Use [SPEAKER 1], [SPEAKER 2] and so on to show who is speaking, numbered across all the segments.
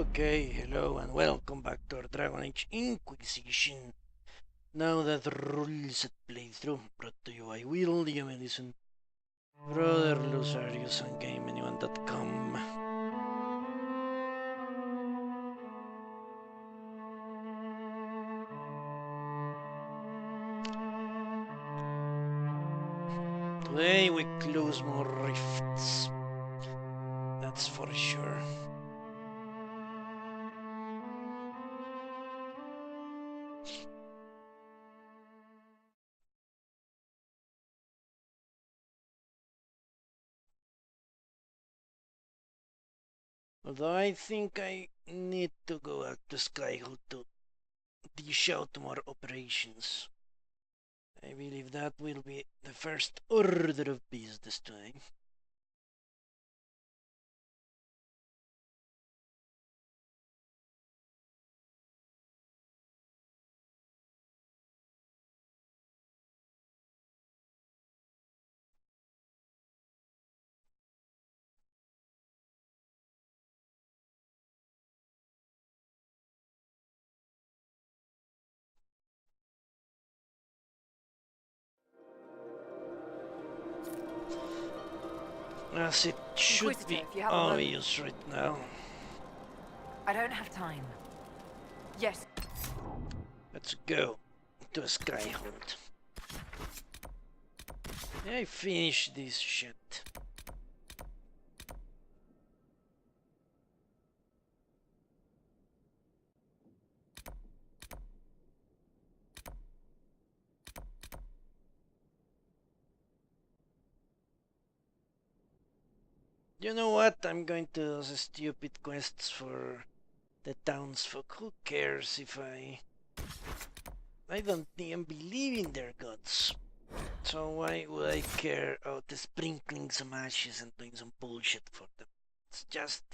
[SPEAKER 1] Okay, hello and welcome back to our Dragon Age Inquisition. Now that Ruleset playthrough brought to you by Will, the Medicine, Brother Losarius and GameAnyone.com. Today we close more rifts. That's for sure. Although I think I need to go back to Skyhold to dish out more operations. I believe that will be the first order of business today. As it should be obvious right now.
[SPEAKER 2] I don't have time. Yes.
[SPEAKER 1] Let's go to Skyhold. I finished this shit. You know what? I'm going to do the stupid quests for the townsfolk. Who cares if I don't even believe in their gods. So why would I care about sprinkling some ashes and doing some bullshit for them? It's just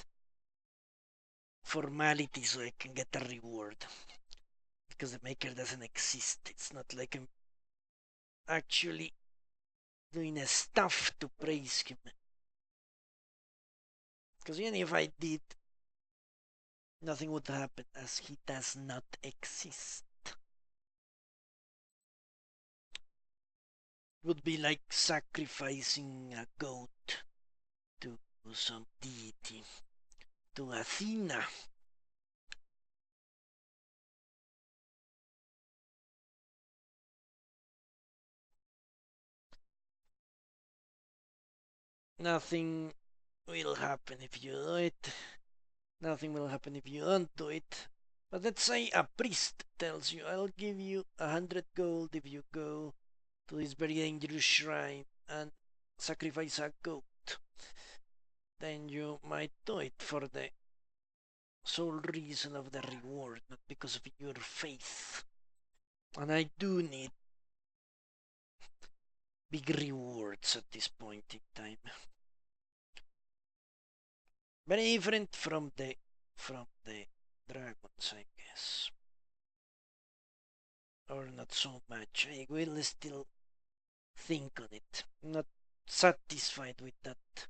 [SPEAKER 1] formality so I can get a reward. Because the maker doesn't exist. It's not like I'm actually doing stuff to praise him. Because even if I did, nothing would happen as he does not exist. It would be like sacrificing a goat to some deity, to Athena. Nothing will happen if you do it. Nothing will happen if you don't do it. But let's say a priest tells you, I'll give you 100 gold if you go to this very dangerous shrine and sacrifice a goat. Then you might do it for the sole reason of the reward, not because of your faith. And I do need big rewards at this point in time. Very different from the dragons, I guess. Or not so much. I will still think on it. I'm not satisfied with that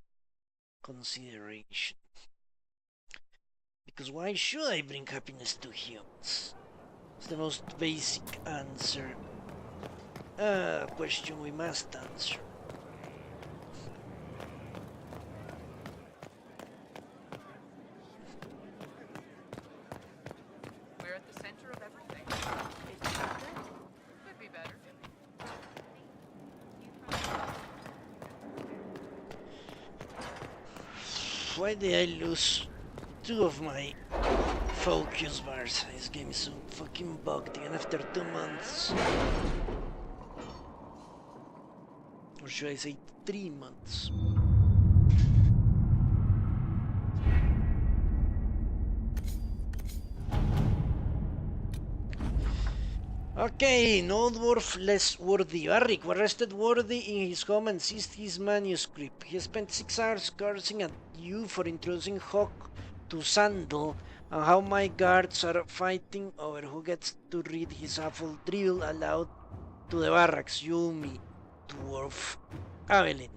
[SPEAKER 1] consideration. Because why should I bring happiness to humans? It's the most basic answer. Question we must answer.
[SPEAKER 2] We're at the center of everything. Could be better.
[SPEAKER 1] Why did I lose 2 of my focus bars? This game is so fucking bugged even after 2 months. Or should I say 3 months? Okay, no dwarf less worthy. Barrick arrested Worthy in his home and seized his manuscript. He spent 6 hours cursing at you for introducing Hawk to Sandal and how my guards are fighting over who gets to read his awful drivel aloud to the barracks. You, me, dwarf. Evelyn.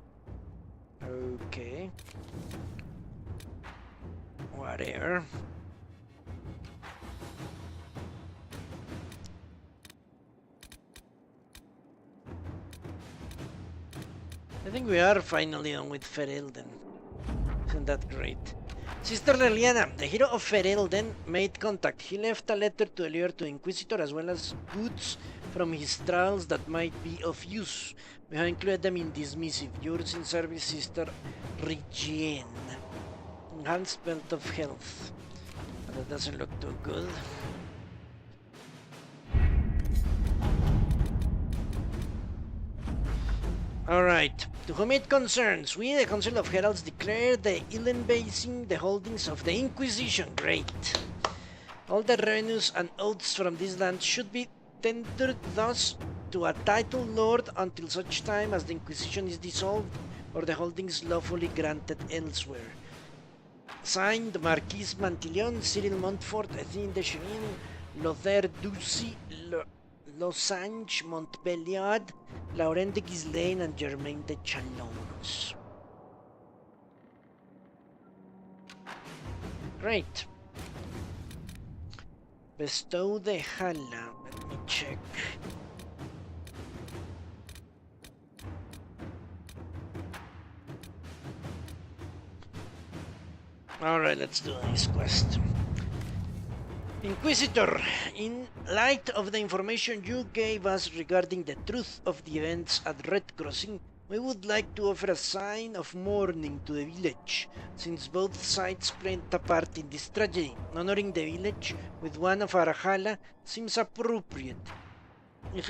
[SPEAKER 1] Okay. Whatever. I think we are finally on with Ferelden. Isn't that great? Sister Leliana, the hero of Ferelden, made contact. He left a letter to deliver to the Inquisitor as well as goods from his travels that might be of use. We have included them in this missive. Yours in service, Sister Regine. Enhanced belt of health. But that doesn't look too good. Alright, to whom it concerns, we, the Council of Heralds, declare the Illen Basin the holdings of the Inquisition. Great. All the revenues and oaths from this land should be tendered thus to a title lord until such time as the Inquisition is dissolved or the holdings lawfully granted elsewhere. Signed, Marquis Mantillon, Cyril Montfort, Etienne de Chevin, Lothaire Ducy, Losange Montbelliard, Laurent de Ghislaine, and Germain de Chalons. Great. Bestow de Hala. Let me check. Alright, let's do this quest. Inquisitor, in light of the information you gave us regarding the truth of the events at Red Crossing, we would like to offer a sign of mourning to the village, since both sides played a part in this tragedy. Honoring the village with one of our Hala seems appropriate. If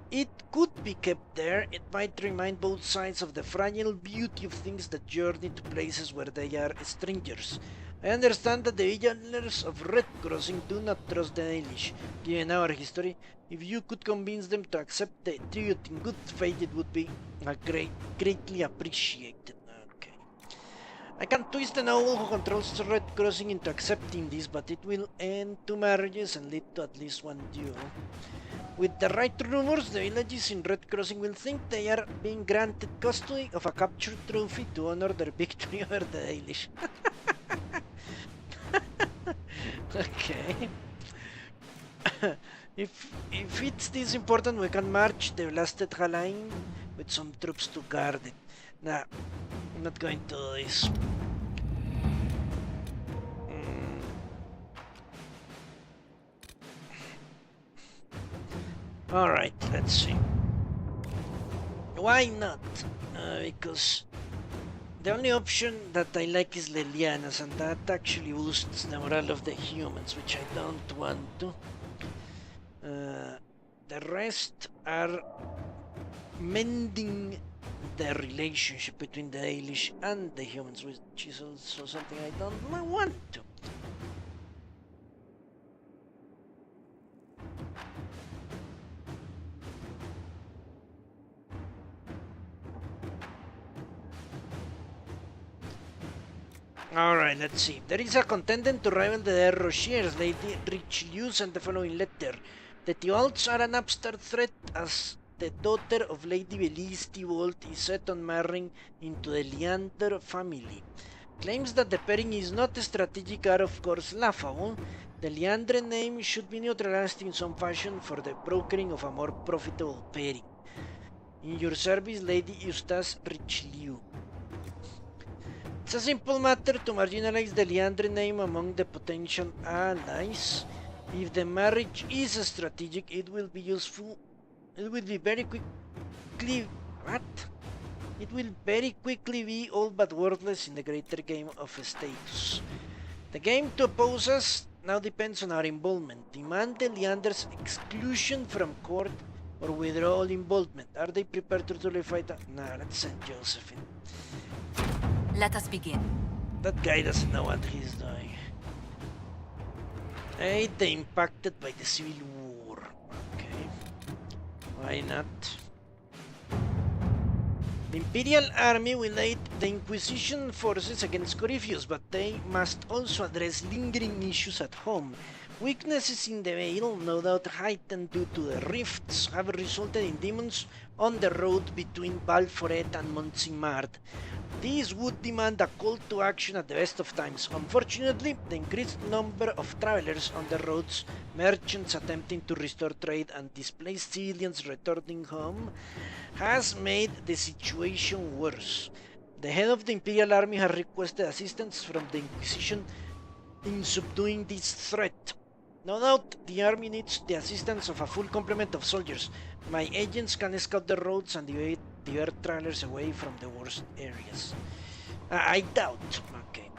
[SPEAKER 1] it could be kept there, it might remind both sides of the fragile beauty of things that journey to places where they are strangers. I understand that the villagers of Red Crossing do not trust the Dalish. Given our history, if you could convince them to accept the tribute in good faith, it would be greatly appreciated. Okay. I can twist the noble who controls Red Crossing into accepting this, but it will end two marriages and lead to at least one duel. With the right rumors, the villages in Red Crossing will think they are being granted custody of a captured trophy to honor their victory over the Dalish. Okay. If it's this important, we can march the blasted line with some troops to guard it. Nah, I'm not going to do this. Alright, let's see. Why not? Because the only option that I like is Leliana's, and that actually boosts the morale of the humans, which I don't want to. The rest are mending the relationship between the Dalish and the humans, which is also something I don't want to. Alright, let's see. There is a contender to rival the Rochers, Lady Richelieu, and the following letter. The Thibaults are an upstart threat, as the daughter of Lady Belize Thibault is set on marrying into the Leander family. Claims that the pairing is not strategic are of course laughable. The Leander name should be neutralized in some fashion for the brokering of a more profitable pairing. In your service, Lady Eustace Richelieu. It's a simple matter to marginalize the Leander name among the potential allies. If the marriage is strategic, it will be useful. It will be very quickly. What? It will very quickly be all but worthless in the greater game of status. The game to oppose us now depends on our involvement. Demand the Leander's exclusion from court or withdraw all involvement. Are they prepared to truly fight? Nah, let's send Josephine.
[SPEAKER 2] Let us begin.
[SPEAKER 1] That guy doesn't know what he's doing. Aid the impacted by the civil war. Okay. Why not? The Imperial Army will aid the Inquisition forces against Corypheus, but they must also address lingering issues at home. Weaknesses in the Veil, no doubt heightened due to the rifts, have resulted in demons on the road between Balforet and Montsimard. These would demand a call to action at the best of times. Unfortunately, the increased number of travelers on the roads, merchants attempting to restore trade, and displaced civilians returning home has made the situation worse. The head of the Imperial Army has requested assistance from the Inquisition in subduing this threat. No doubt the army needs the assistance of a full complement of soldiers. My agents can scout the roads and divert travelers away from the worst areas. I doubt. Okay.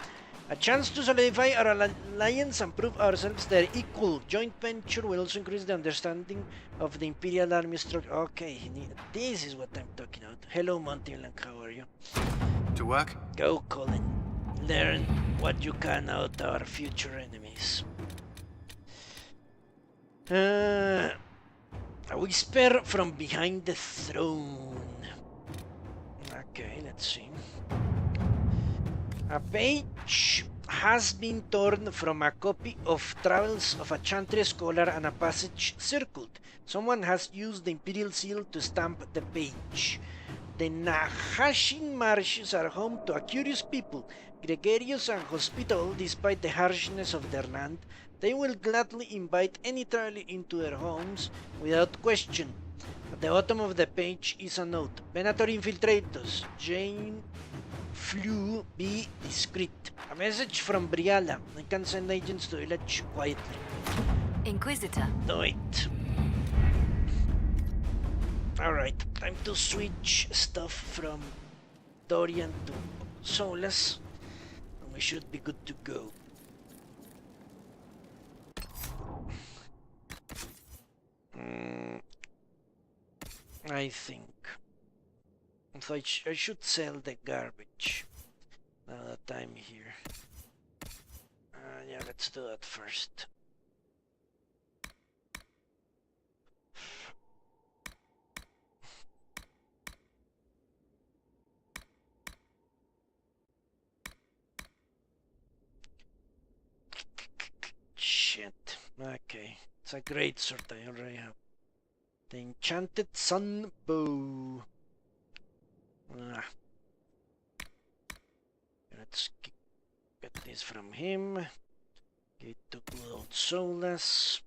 [SPEAKER 1] A chance to solidify our alliance and prove ourselves their equal. Joint venture will also increase the understanding of the Imperial Army structure. Okay, this is what I'm talking about. Hello, Monty Blanc, how are you?
[SPEAKER 3] To work?
[SPEAKER 1] Go, Colin. Learn what you can out our future enemies. A whisper from behind the throne. Okay, let's see. A page has been torn from a copy of Travels of a Chantry Scholar and a passage circled. Someone has used the Imperial Seal to stamp the page. The Nahashin marshes are home to a curious people, gregarious and hospitable despite the harshness of their land. They will gladly invite any traveler into their homes without question. At the bottom of the page is a note. Venator infiltrators, Jane Flew, be discreet. A message from Briala. I can send agents to the village quietly.
[SPEAKER 2] Inquisitor.
[SPEAKER 1] Do it. Alright, time to switch stuff from Dorian to Solus. And we should be good to go. I think. So I should sell the garbage now that I'm here. Yeah, let's do that first. Shit. Okay. It's a great sword I already have. The Enchanted Sun Bow. Let's get this from him. Get to good old Solus.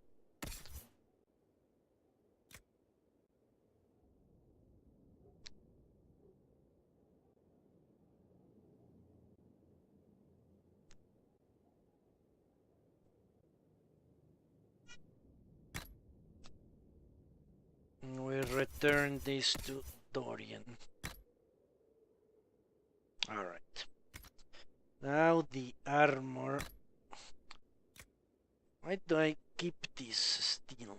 [SPEAKER 1] We'll return this to Dorian. Alright. Now the armor. Why do I keep this still?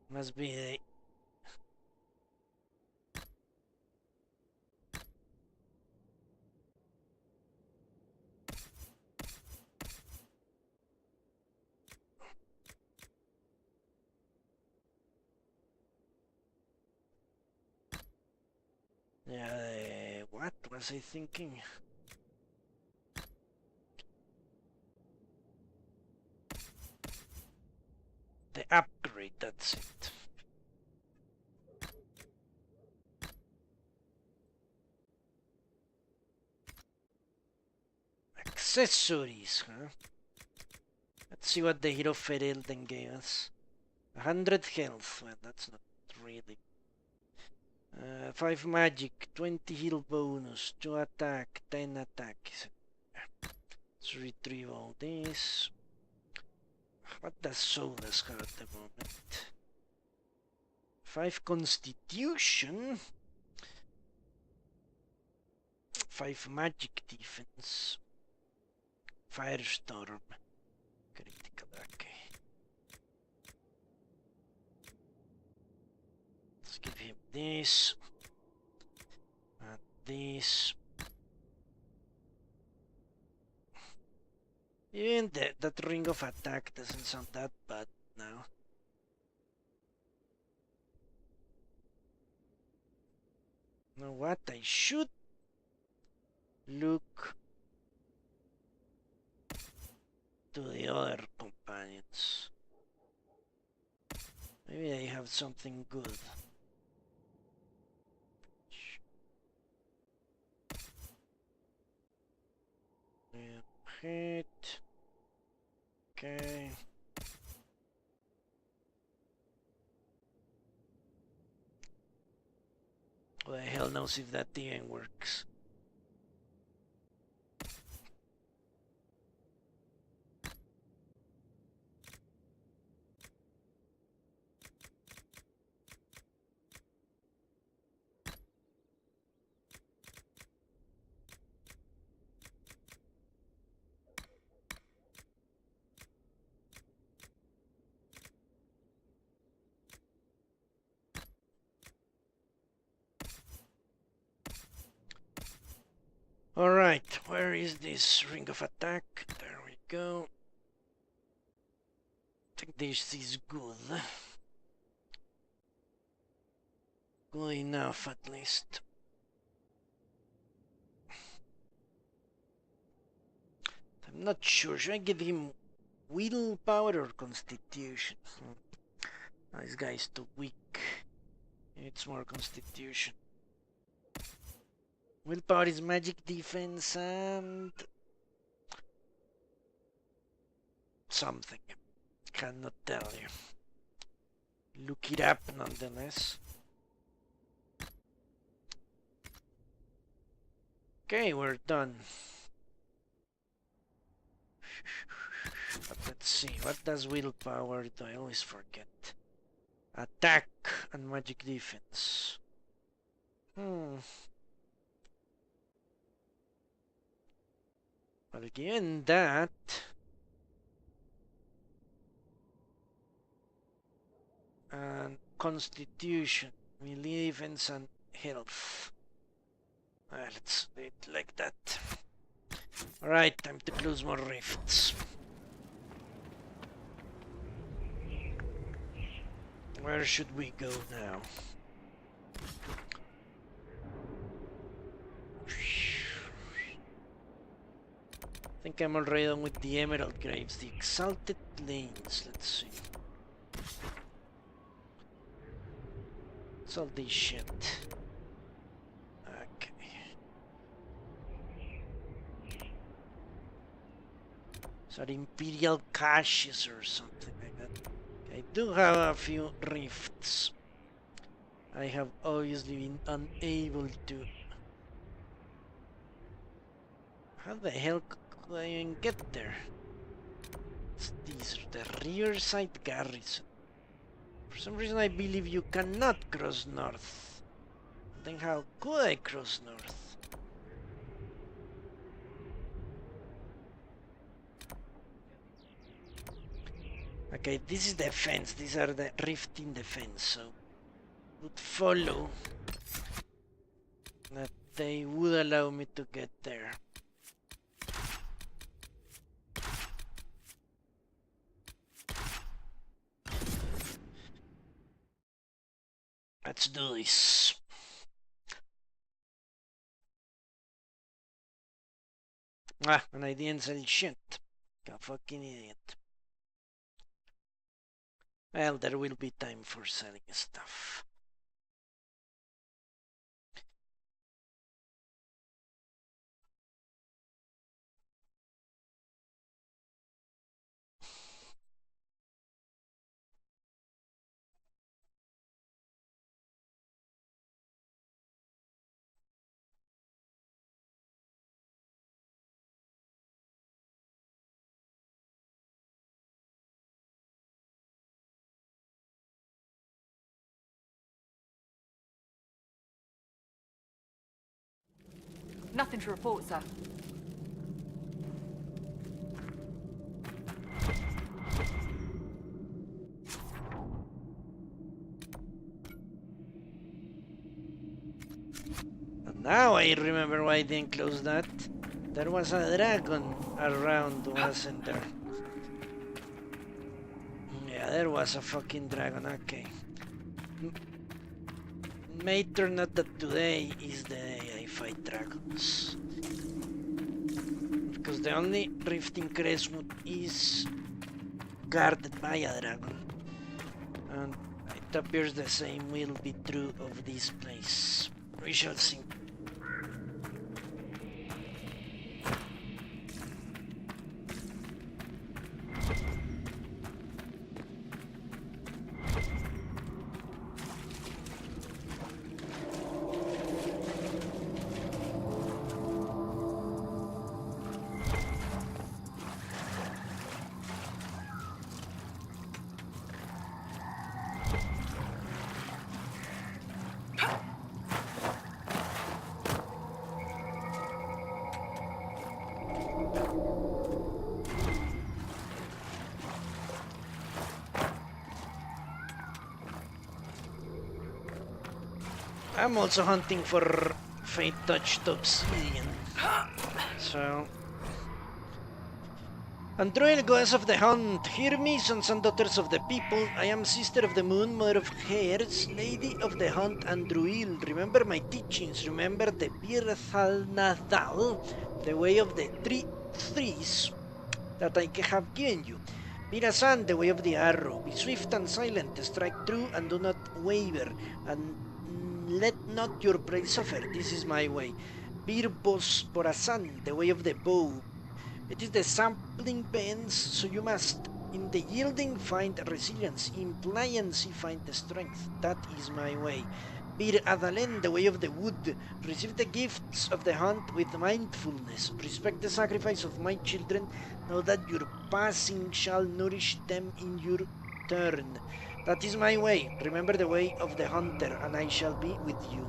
[SPEAKER 1] Must be the... Yeah, what was I thinking? The upgrade, that's it. Accessories, huh? Let's see what the Hero Ferelden gave us. 100 health, well, that's not really. 5 magic, 20 heal bonus, 2 attack, 10 attack. Let's retrieve all this. What does Solus have at the moment? 5 constitution. 5 magic defense. Firestorm. Critical, okay. Let's give him this. And this. Even that ring of attack doesn't sound that bad now. Now what I should look to the other companions. Maybe they have something good. Hit. Okay. Who the hell knows if that even works? Alright, where is this ring of attack? There we go. I think this is good. Good enough, at least. I'm not sure. Should I give him willpower or constitution? This guy's too weak. It's more constitution. Willpower is magic defense and something. Cannot tell you. Look it up nonetheless. Okay, we're done. But let's see, what does willpower do? I always forget. Attack and magic defense. Well, given that, and constitution, melee defense and health. Let's do it like that. Alright, time to close more rifts. Where should we go now? I think I'm already done with the Emerald Graves. The Exalted Lanes, let's see. What's all this shit? Okay. So Imperial caches or something like that. I do have a few rifts. I have obviously been unable to... How the hell could I even get there? These are the rear side garrison. For some reason I believe you cannot cross north. Then how could I cross north? Okay, this is the fence. These are the rift in the fence, so would follow that they would allow me to get there. Let's do this. And I didn't sell shit. Like a fucking idiot. Well, there will be time for selling stuff.
[SPEAKER 2] Nothing to report, sir.
[SPEAKER 1] And now I remember why I didn't close that. There was a dragon around, wasn't there? Yeah, there was a fucking dragon, okay. May turn out that today is the day I fight dragons. Because because the only rift in Crestwood is guarded by a dragon. And it appears the same will be true of this place. We shall see. I'm also hunting for fate-touched obsidian. So... Android, goddess of the hunt, hear me, sons and daughters of the people. I am sister of the moon, mother of hares, lady of the hunt, Andruil. Remember my teachings, remember the Birthalnathal, the way of the trees that I have given you. Mirasan, the way of the arrow. Be swift and silent, strike true and do not waver, and let not your prey suffer. This is my way. Birbos Borasan, the way of the bow. It is the sampling bends, so you must. In the yielding find resilience, in pliancy find the strength. That is my way. Bir Adalen, the way of the wood. Receive the gifts of the hunt with mindfulness. Respect the sacrifice of my children. Know that your passing shall nourish them in your turn. That is my way. Remember the way of the hunter, and I shall be with you.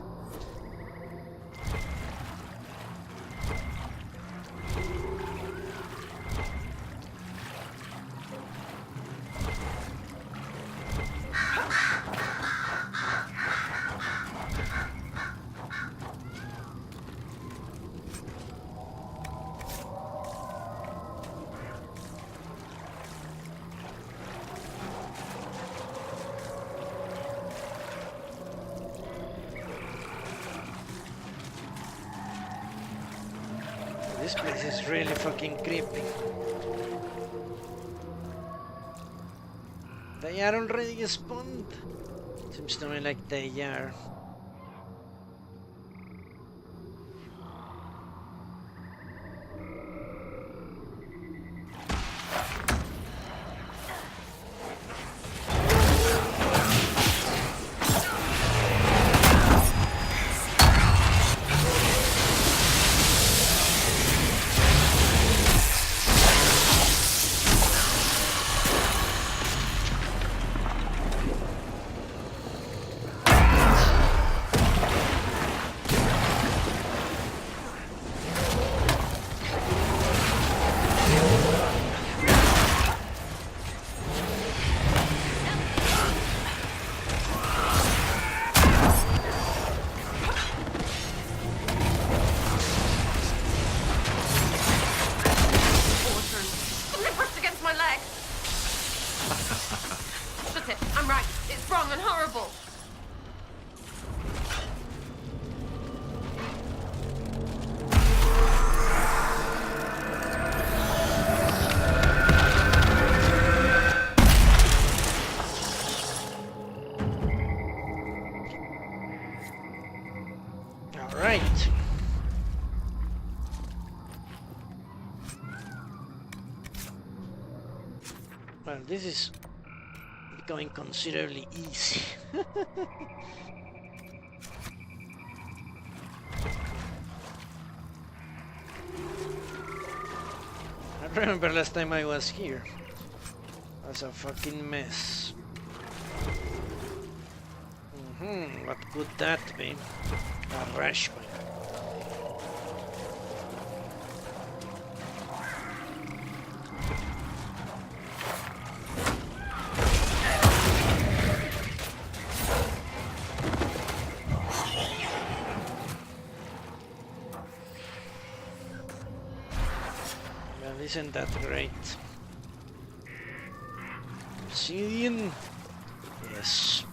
[SPEAKER 1] This place is really fucking creepy. They are already spawned. Seems to me like they are. Well, this is becoming considerably easy. I remember last time I was here. It was a fucking mess. What could that be? A rush pipe. Isn't that great? Obsidian? Yes.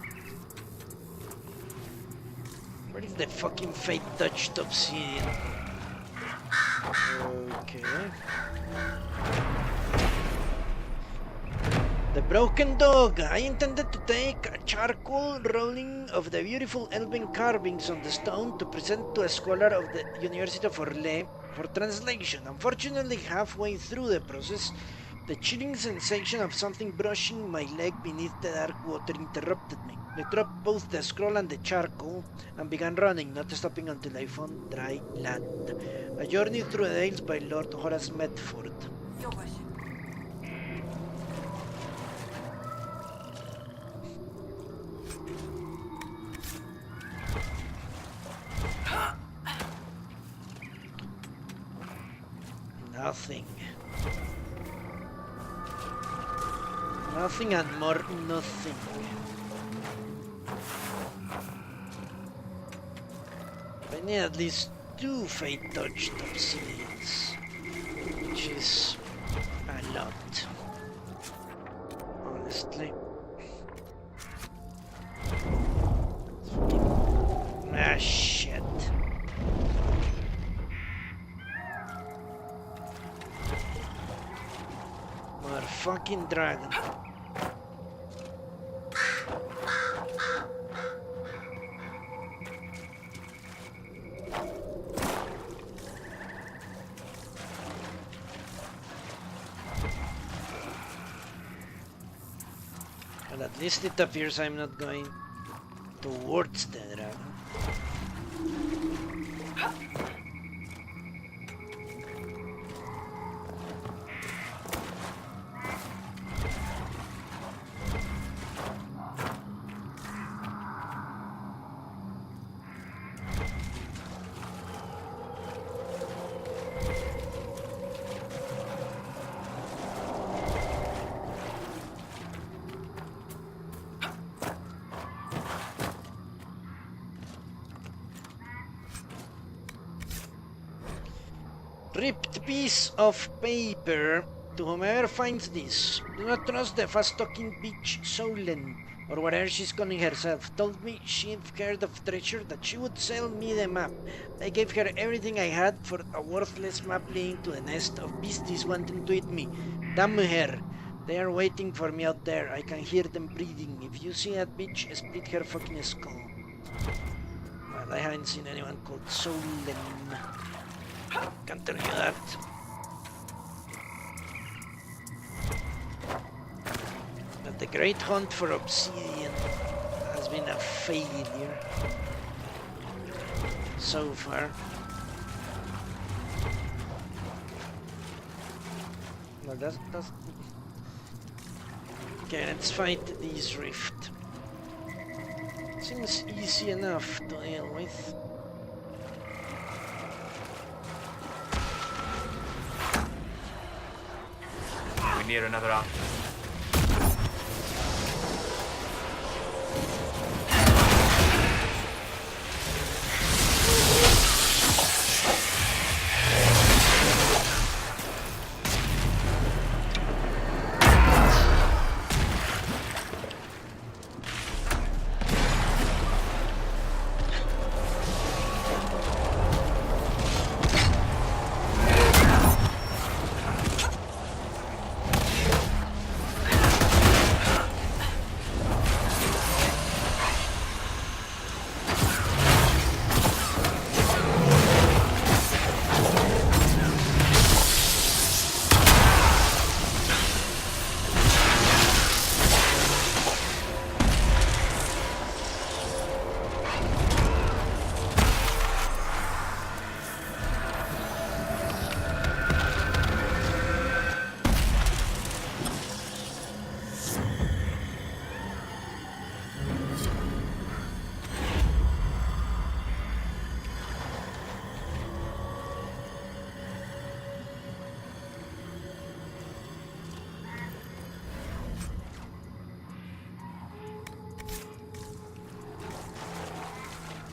[SPEAKER 1] Where is the fucking fate-touched obsidian? Okay. The broken dog. I intended to take a charcoal rolling of the beautiful elven carvings on the stone to present to a scholar of the University of Orlais for translation. Unfortunately, halfway through the process, the chilling sensation of something brushing my leg beneath the dark water interrupted me. I dropped both the scroll and the charcoal and began running, not stopping until I found dry land. A journey through the Dales by Lord Horace Medford. Nothing. Nothing and more nothing. I need at least 2 fate-touched obsidians, which is a lot, honestly. Ah, shit. More fucking dragon. Well, at least it appears I'm not going towards the dragon. Ripped piece of paper. To whomever finds this, do not trust the fast-talking bitch Solen, or whatever she's calling herself. Told me she'd heard of treasure, that she would sell me the map. I gave her everything I had for a worthless map leading to a nest of beasties wanting to eat me. Damn her. They are waiting for me out there. I can hear them breathing. If you see that bitch, split her fucking skull. Well, I haven't seen anyone called Solen. Can't tell you that. But the great hunt for obsidian has been a failure so far. Well, that's... Okay, let's fight this rift. Seems easy enough to deal with.
[SPEAKER 3] Near another arc.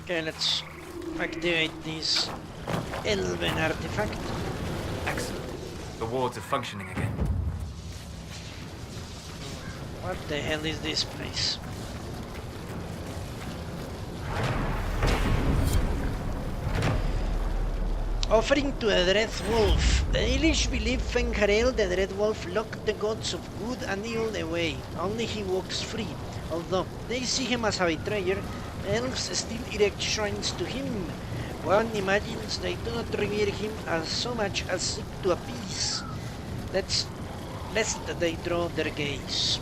[SPEAKER 1] Okay, let's activate this elven artifact.
[SPEAKER 3] Excellent. The wards are functioning again.
[SPEAKER 1] What the hell is this place? Offering to a Dread Wolf. The Dalish believe Fen'Harel, the Dread Wolf, locked the gods of good and evil away. Only he walks free. Although they see him as a betrayer, elves still erect shrines to him. One imagines they do not revere him as so much as seek to appease. Lest they draw their gaze.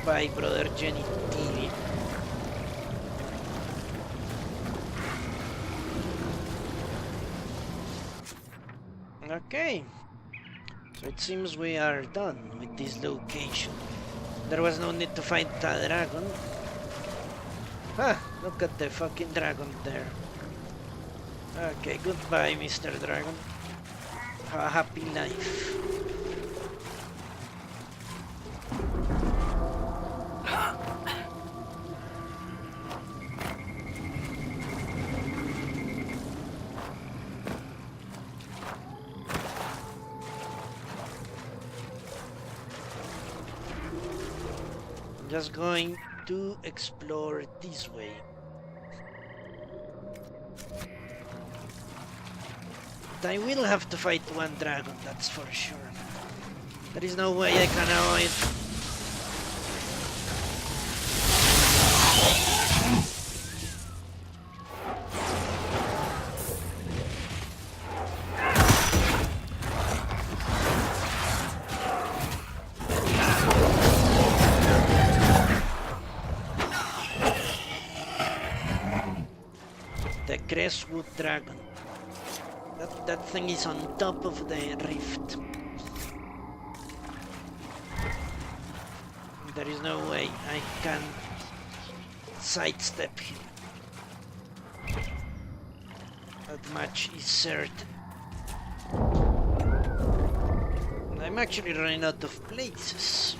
[SPEAKER 1] By Brother Jenny TV. Okay, so it seems we are done with this location. There was no need to fight a dragon. Ah, look at the fucking dragon there. Okay, goodbye, Mr. Dragon. Have a happy life. Just going to explore this way. But I will have to fight one dragon, that's for sure. There is no way I can avoid. The Crestwood Dragon. That thing is on top of the rift. There is no way I can sidestep him. That much is certain. And I'm actually running out of places.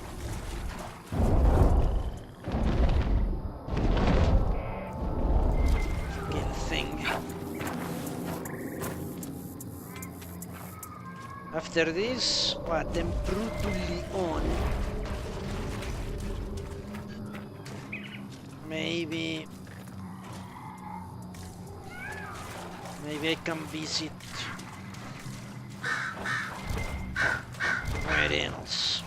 [SPEAKER 1] After this, what? Then brutally on. Maybe I can visit. Where else?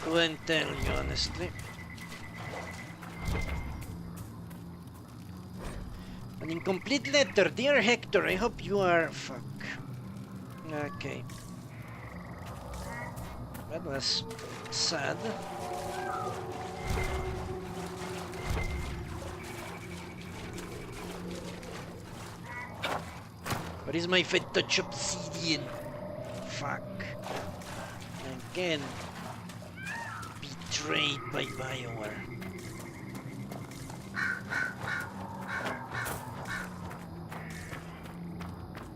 [SPEAKER 1] Couldn't tell you honestly. An incomplete letter, dear Hector. I hope you are. Fuck. Okay. That was sad. Where is my fed touch obsidian? Fuck. Again. Betrayed by BioWare.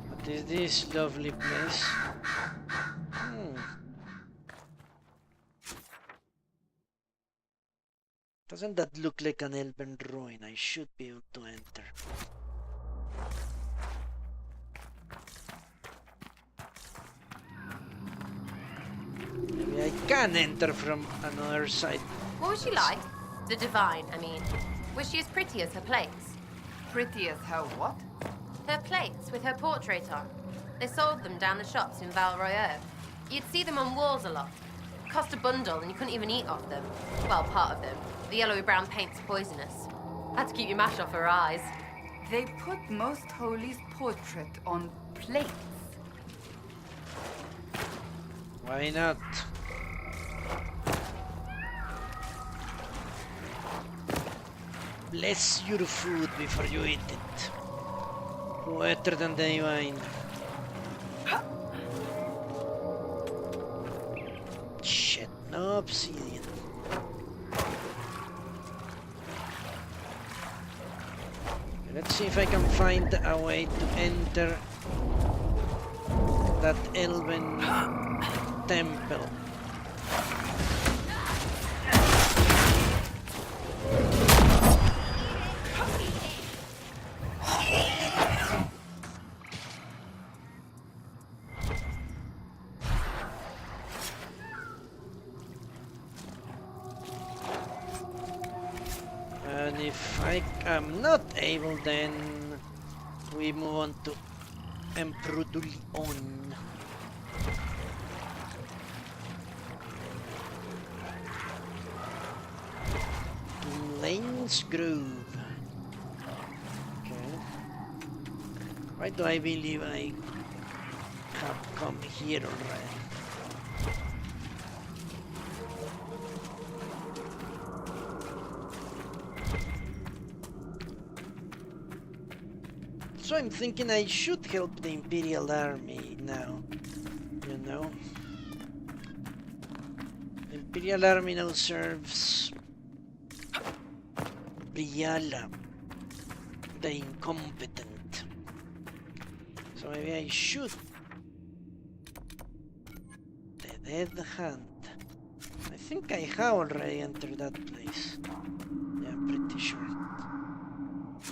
[SPEAKER 1] What is this lovely place? Doesn't that look like an elven ruin? I should be able to enter. Maybe I can enter from another side.
[SPEAKER 4] What was she like? The Divine, I mean. Was she as pretty as her plates?
[SPEAKER 2] Pretty as her what?
[SPEAKER 4] Her plates with her portrait on. They sold them down the shops in Val Royeaux. You'd see them on walls a lot. Cost a bundle and you couldn't even eat off them. Well, part of them. The yellowy-brown paint's poisonous. Had to keep your mash off her eyes.
[SPEAKER 2] They put Most Holy's portrait on plates.
[SPEAKER 1] Why not? Bless your food before you eat it. Better than the Divine. Shit, no obsidian. Let's see if I can find a way to enter that elven temple. And if I am not able, then we move on to Emperor Leon. Lane's Grove. Okay. Why do I believe I have come here already? So I'm thinking I should help the Imperial Army now, you know. The Imperial Army now serves Briala, the incompetent. So maybe I should. The Dead Hand. I think I have already entered that place. Yeah, I'm pretty sure.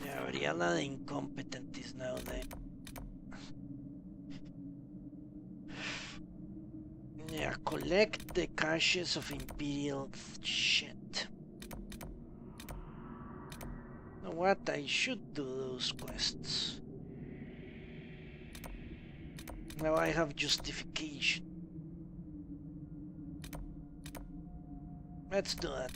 [SPEAKER 1] Yeah, Briala the incompetent is now there. Yeah, collect the caches of Imperial shit. Know what? I should do those quests. Now I have justification. Let's do that.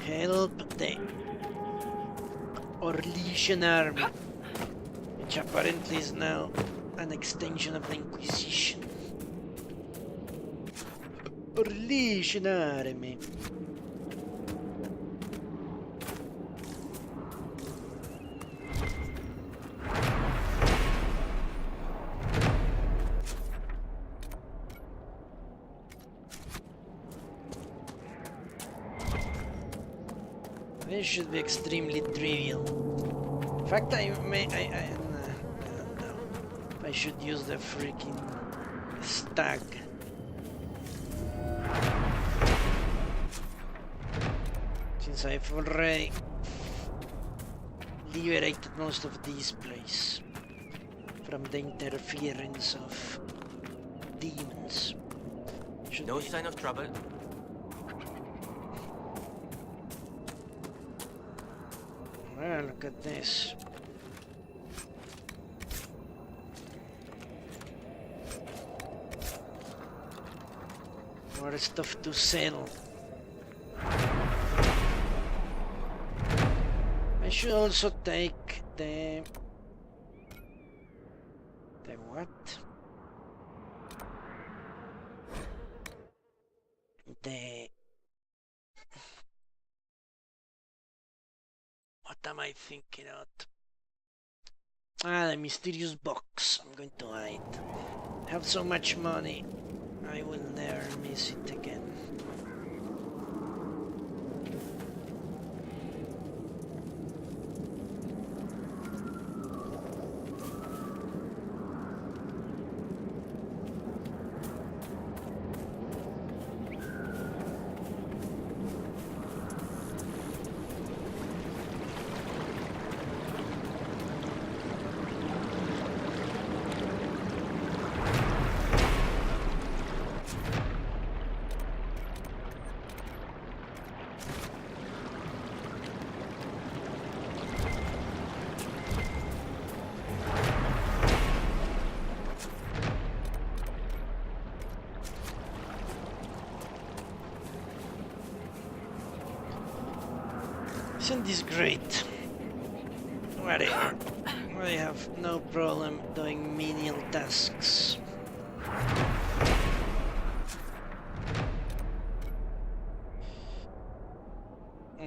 [SPEAKER 1] Help the Orlesian army, which apparently is now an extension of the Inquisition. Orlesian army. This should be extremely trivial. In fact, I should use the freaking stag. Since I've already liberated most of this place from the interference of demons.
[SPEAKER 3] No sign of trouble.
[SPEAKER 1] Well, look at this. More stuff to sell. I should also take the what? What am I thinking of? Ah, the mysterious box. I'm going to hide. I have so much money, I will never miss it again. Isn't this great? Whatever. I have no problem doing menial tasks.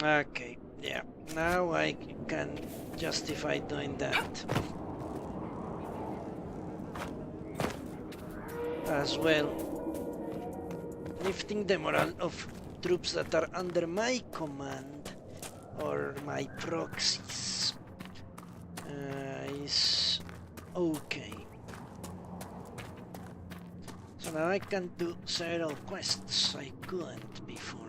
[SPEAKER 1] Okay, yeah. Now I can justify doing that. As well. Lifting the morale of troops that are under my command or my proxies is Okay. So now I can do several quests I couldn't before.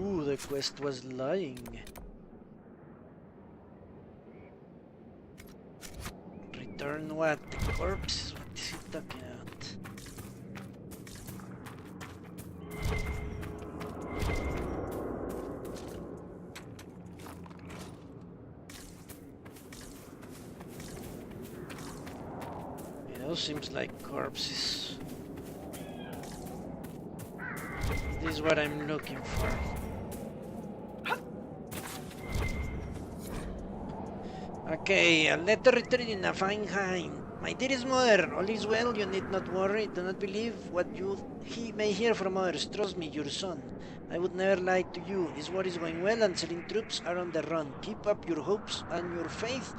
[SPEAKER 1] Ooh, the quest was lying. Return what? The corpse? What is he talking about? Seems like corpses. This is what I'm looking for. Okay, a letter written in a fine hand. My dearest mother, all is well, you need not worry. Do not believe what he may hear from others. Trust me, your son. I would never lie to you. This war is going well and Selene troops are on the run. Keep up your hopes and your faith.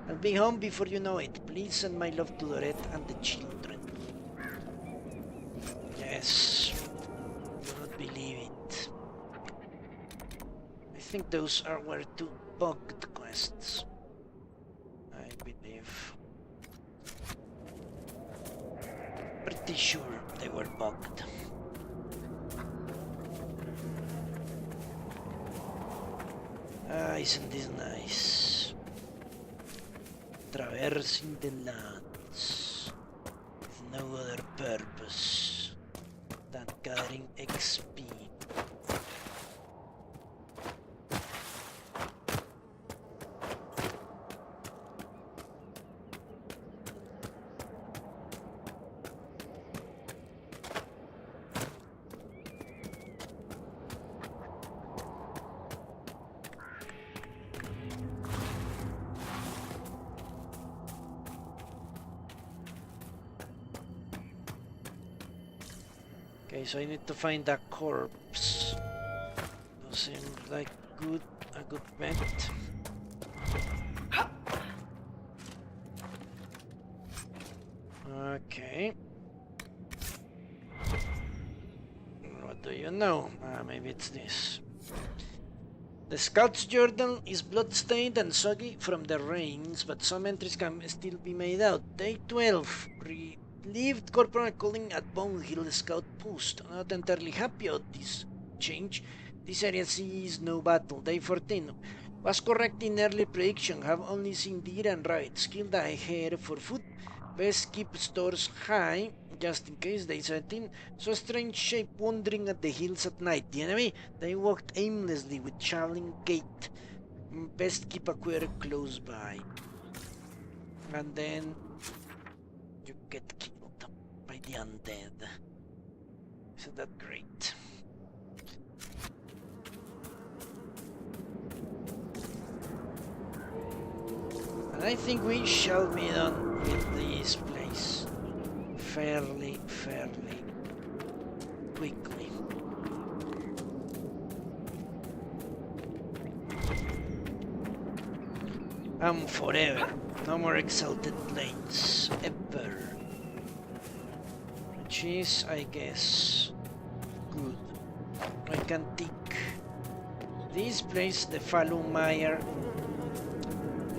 [SPEAKER 1] I'll be home before you know it. Please send my love to Dorette and the children. Yes. Do not believe it. I think those were two bugged quests. I believe. Pretty sure they were bugged. Isn't this nice? Traversing the lands with no other purpose than gathering XP. Okay, so I need to find a corpse. Those seem like a good bet. Okay. What do you know? Maybe it's this. The scout's journal is blood-stained and soggy from the rains, but some entries can still be made out. Day 12. Relieved Corporal calling at Bone Hill Scout Post. Not entirely happy about this change. This area sees no battle. Day 14. Was correct in early prediction. Have only seen deer and rabbits. Killed ahead for food. Best keep stores high, just in case. Day 17. Saw a strange shape wandering at the hills at night. The enemy? They walked aimlessly with traveling gait. Best keep a quarter close by. And then you get killed by the undead. Isn't that great? And I think we shall be done with this place fairly quickly. Forever. No more Exalted planes. Ever. Which is, I guess, good. I can take this place, the Falumire.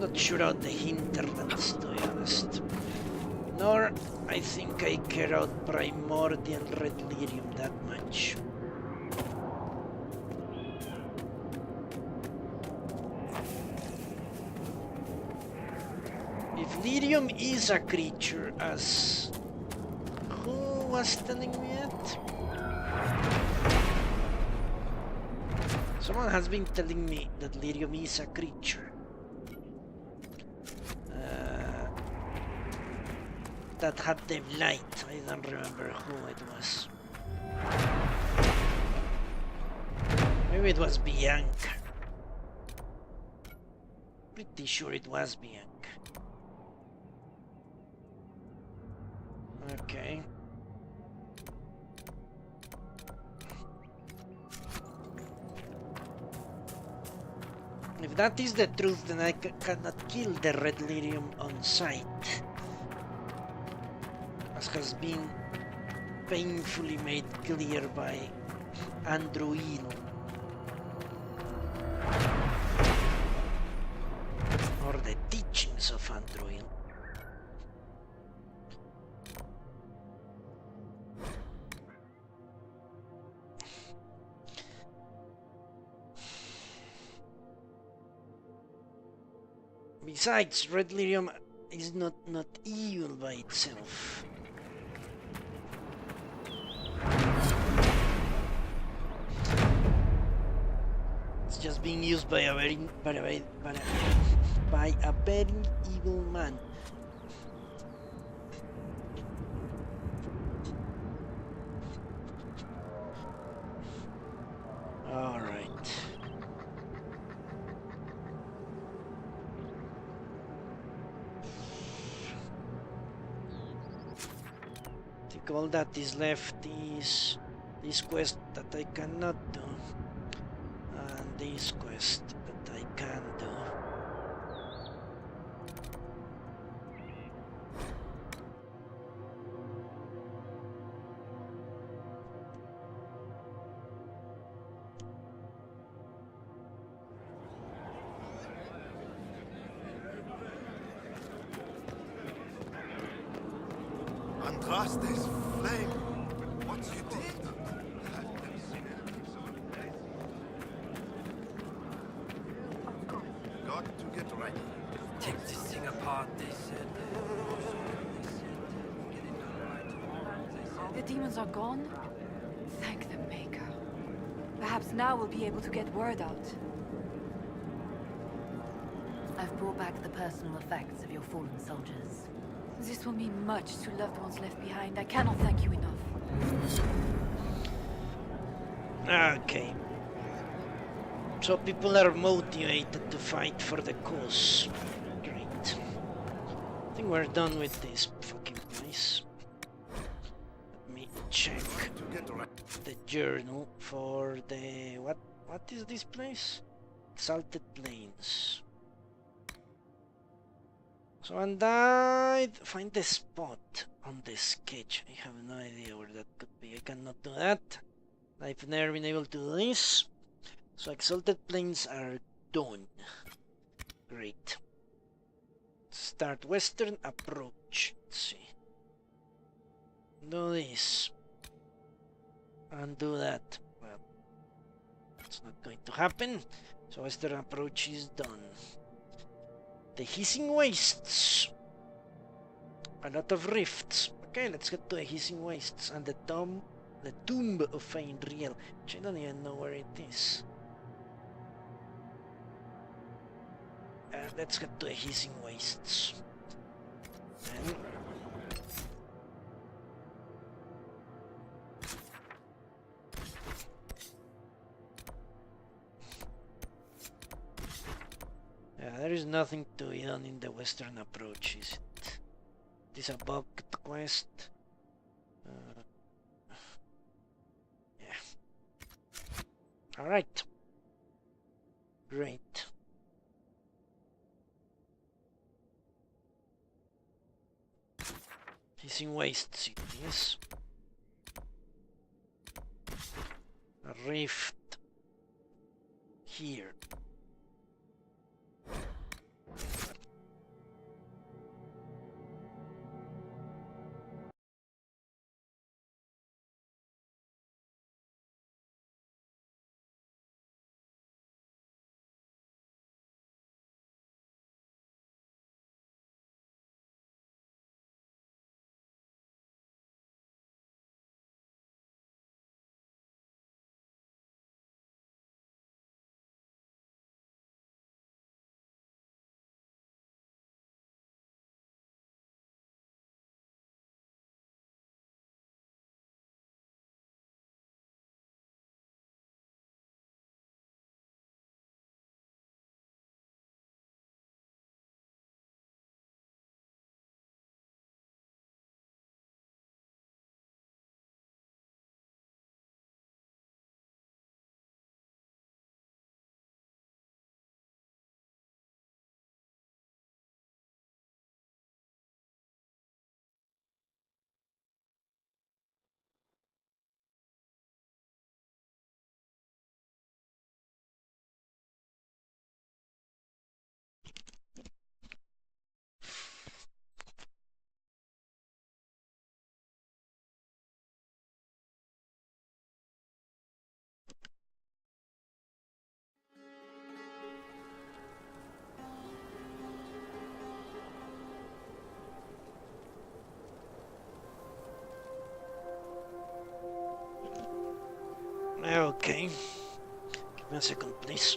[SPEAKER 1] Not sure about the hinterlands, to be honest. Nor I think I care about primordial red lyrium that much. If lyrium is a creature, as who was telling me it? Someone has been telling me that lyrium is a creature. That had the light. I don't remember who it was. Maybe it was Bianca. Pretty sure it was Bianca. Okay. If that is the truth, then I cannot kill the red lyrium on sight. As has been painfully made clear by Andrew Eel. Besides, red lyrium is not evil by itself. It's just being used by a very evil man. All right. I think all that is left is this quest that I cannot do, and this quest that I can do.
[SPEAKER 5] Andraste's flame. What you did? Got to get ready.
[SPEAKER 3] Take this thing apart, they said.
[SPEAKER 6] The demons are gone? Thank the Maker. Perhaps now we'll be able to get word out.
[SPEAKER 7] I've brought back the personal effects of your fallen soldiers.
[SPEAKER 6] This will mean much to loved ones left behind. I cannot thank you enough.
[SPEAKER 1] Okay. So people are motivated to fight for the cause. Great. I think we're done with this fucking place. Let me check the journal for the... What is this place? Exalted Plains. So and find the spot on the sketch. I have no idea where that could be. I cannot do that. I've never been able to do this. So Exalted Plains are done. Great. Start western approach. Let's see. Do this. And do that. Well, it's not going to happen. So western approach is done. The Hissing Wastes. A lot of rifts. Okay, let's get to the Hissing Wastes and the Tomb of Fainriel, which I don't even know where it is. Let's get to the Hissing Wastes. Then there is nothing to be done in the western approach, is it? It is a bugged quest. Yeah. Alright. Great. Hissing Wastes it is. A rift here. Okay. Give me a second, please.